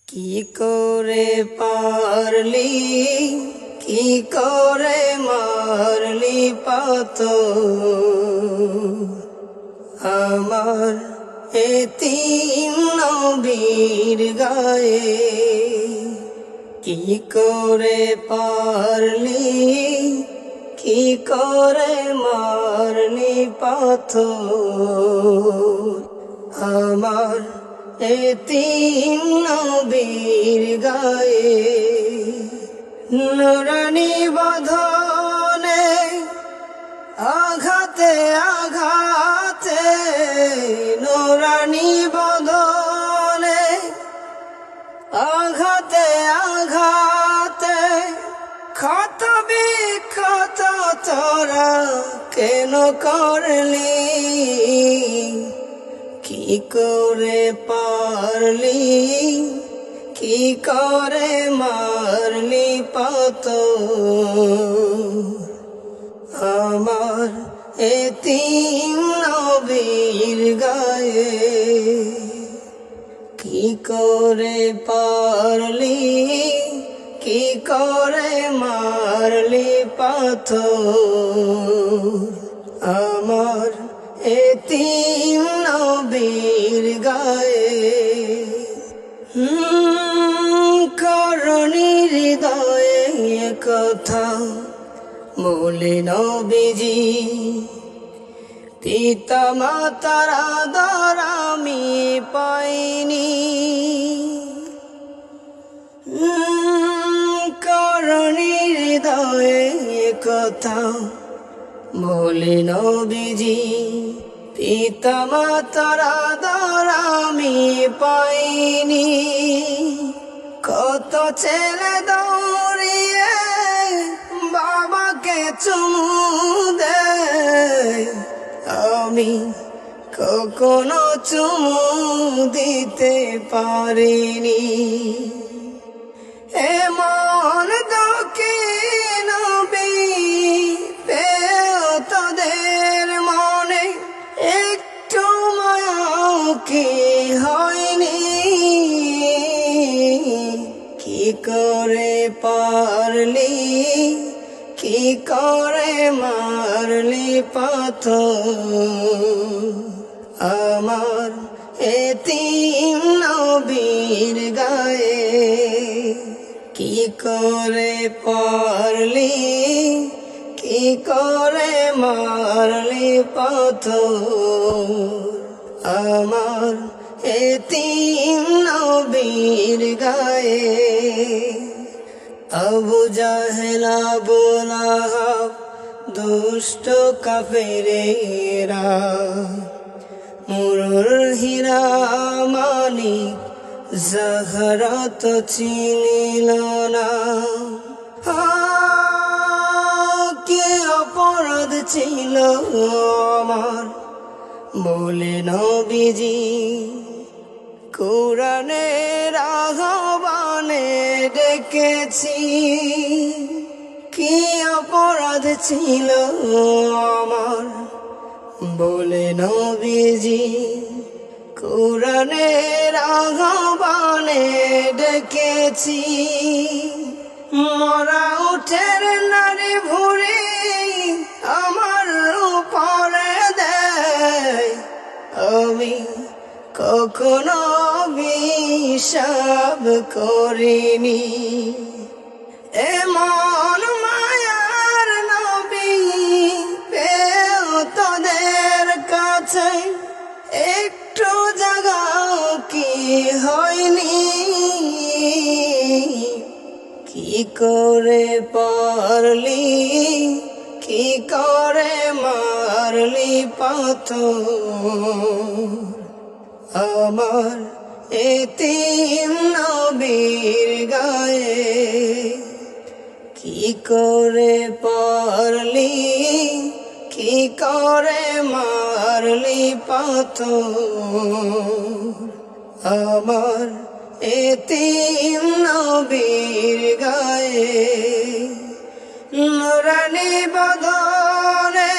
কি করে পারলি, কি করে মারলি পাথর আমার এতিম নবীর গায়ে। কি করে পারলি, কি করে মারলি পাথর আমার এতিম নবীর গায়ে। নুরানি বাঁধনে আঘাতে আঘাতে, নুরানি বাঁধনে আঘাতে আঘাতে, ক্ষত বিক্ষত তোরা কেন করলি? কি করে পারলি, কি করে মারলি পাথর আমার এতিম নবীর গায়ে। কি করে পারলি, কি করে মারলি পাথর আমার এতিম নবীর গায়ে। করুণী হৃদয়ে কথা বলে নবীজি, পিতা মাতার আদর আমি পাইনি। করুণী হৃদয়ে কথা বলে নবীজি, পিতা মাতার আদর আমি পাইনি। কত ছেলে দৌড়িয়ে বাবাকে চুমু দেয়, আমি কখনো চুমু দিতে পারিনি। এমন দুঃখী নবী পেও তোদের মনে একটু মায়াও কি হয়নি? কি করে পারলি, কি করে মারলি পাথর আমার এতিম নবীর গায়ে। কি করে পারলি, কি করে মারলি পাথর আমার এতিম নবীর গায়ে। আবু জাহেল আবু লাহাব দুষ্ট কাফেরেরা মুরুর হীরা মানিক জাহরা তো চিনিল না। কি অপরাধ ছিল আমার বলে নবীজি, কোরআনের আহ্বানে ডেকেছি। কি অপরাধ ছিল আমার বলে নবীজি, কোরআনের আহ্বানে ডেকেছি। মরা উঠের নারী ভুঁড়ি আমার উপরে দেয়, আমি কখনো বিশ্বাস করিনি। এমন মায়ার নবী পেও তোদের কাছে একটু জাগাও কি হয়নি? কি করে পারলি, কি করে মারলি পাথর আমার এতিম নবীর গায়ে। কি করে পারলি, কি করে মারলি পাথর আমার এতিম নবীর গায়ে। নুরানি বাঁধনে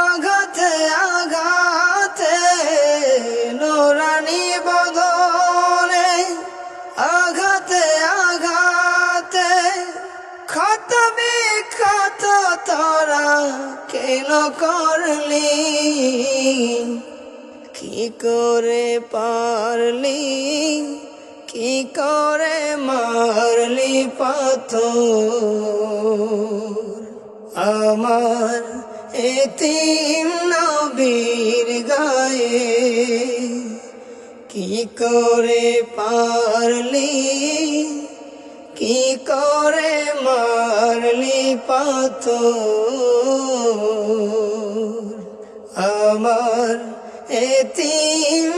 আঘাতে আঘাতে, নুরানি বাঁধনে কেন করলি, কি করে পারলি, কি করে মারলি পাথর। আমার এতিম নবীর গায়ে কি করে পারলি, কি করে মারলি পাথর। আমার এতিম